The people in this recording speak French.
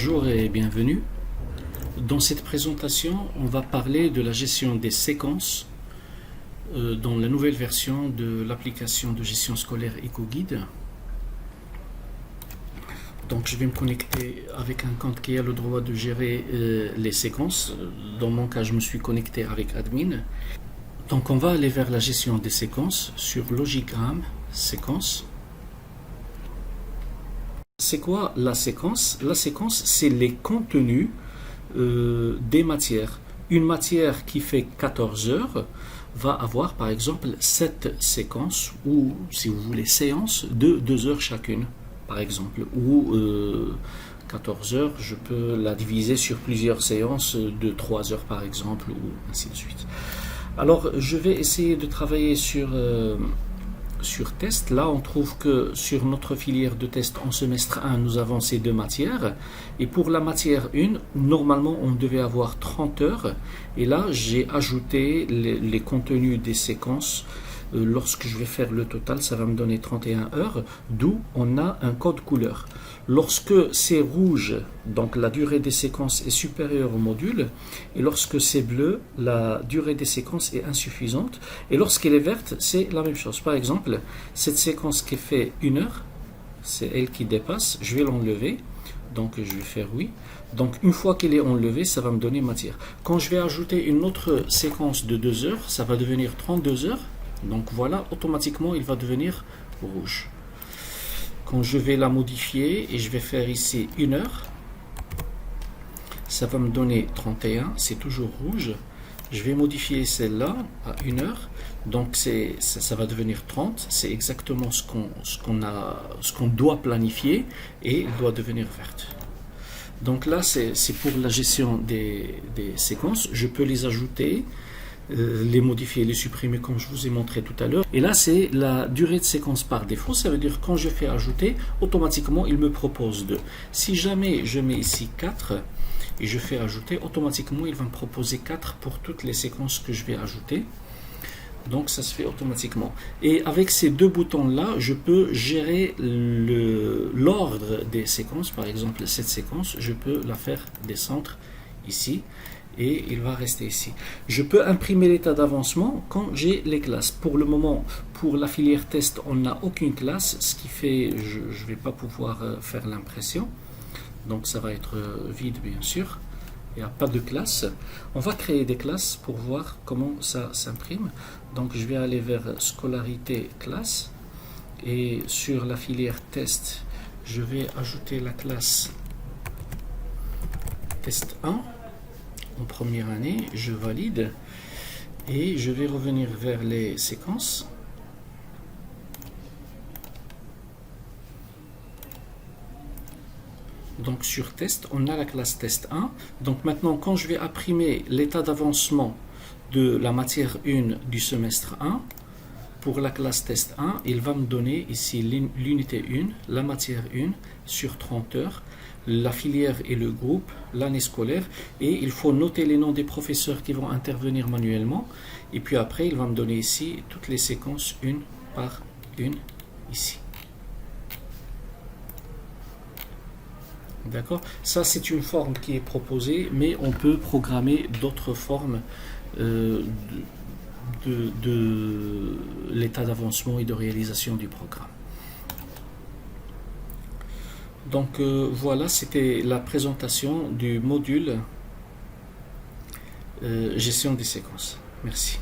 Bonjour et bienvenue. Dans cette présentation, on va parler de la gestion des séquences dans la nouvelle version de l'application de gestion scolaire EcoGuide. Donc je vais me connecter avec un compte qui a le droit de gérer les séquences. Dans mon cas, je me suis connecté avec Admin. Donc on va aller vers la gestion des séquences sur Logigram, séquence. C'est quoi la séquence? La séquence, c'est les contenus des matières. Une matière qui fait 14 heures va avoir par exemple 7 séquences ou, si vous voulez, séances de 2 heures chacune, par exemple. Ou 14 heures, je peux la diviser sur plusieurs séances de 3 heures par exemple, ou ainsi de suite. Alors, je vais essayer de travailler sur test. Là, on trouve que sur notre filière de test en semestre 1, nous avons ces deux matières. Et pour la matière 1, normalement, on devait avoir 30 heures. Et là, j'ai ajouté les contenus des séquences. Lorsque je vais faire le total, ça va me donner 31 heures, d'où on a un code couleur. Lorsque c'est rouge, donc la durée des séquences est supérieure au module, et lorsque c'est bleu, la durée des séquences est insuffisante, et lorsqu'elle est verte, c'est la même chose. Par exemple, cette séquence qui fait 1 heure, c'est elle qui dépasse, je vais l'enlever, donc je vais faire oui. Donc une fois qu'elle est enlevée, ça va me donner matière. Quand je vais ajouter une autre séquence de 2 heures, ça va devenir 32 heures. Donc voilà, automatiquement, il va devenir rouge. Quand je vais la modifier et je vais faire ici 1 heure, ça va me donner 31, c'est toujours rouge. Je vais modifier celle-là à 1 heure, donc ça va devenir 30. C'est exactement ce qu'on doit planifier et elle doit devenir verte. Donc là, c'est pour la gestion des séquences. Je peux les ajouter, les modifier, les supprimer comme je vous ai montré tout à l'heure. Et là, c'est la durée de séquence par défaut. Ça veut dire quand je fais ajouter, automatiquement, il me propose 2. Si jamais je mets ici 4 et je fais ajouter, automatiquement, il va me proposer 4 pour toutes les séquences que je vais ajouter. Donc, ça se fait automatiquement. Et avec ces deux boutons-là, je peux gérer l'ordre des séquences. Par exemple, cette séquence, je peux la faire descendre ici. Et il va rester ici. Je peux imprimer l'état d'avancement quand j'ai les classes. Pour le moment, pour la filière test, on n'a aucune classe, ce qui fait je ne vais pas pouvoir faire l'impression. Donc ça va être vide, bien sûr. Il n'y a pas de classe. On va créer des classes pour voir comment ça s'imprime. Donc je vais aller vers scolarité classe. Et sur la filière test, je vais ajouter la classe test 1. En première année, je valide et je vais revenir vers les séquences. Donc sur test, on a la classe test 1. Donc maintenant, quand je vais imprimer l'état d'avancement de la matière 1 du semestre 1, pour la classe test 1, il va me donner ici l'unité 1, la matière 1 sur 30 heures, la filière et le groupe, l'année scolaire, et il faut noter les noms des professeurs qui vont intervenir manuellement, et puis après il va me donner ici toutes les séquences une par une ici. D'accord? Ça c'est une forme qui est proposée, mais on peut programmer d'autres formes de l'état d'avancement et de réalisation du programme. Donc voilà, c'était la présentation du module gestion des séquences. Merci.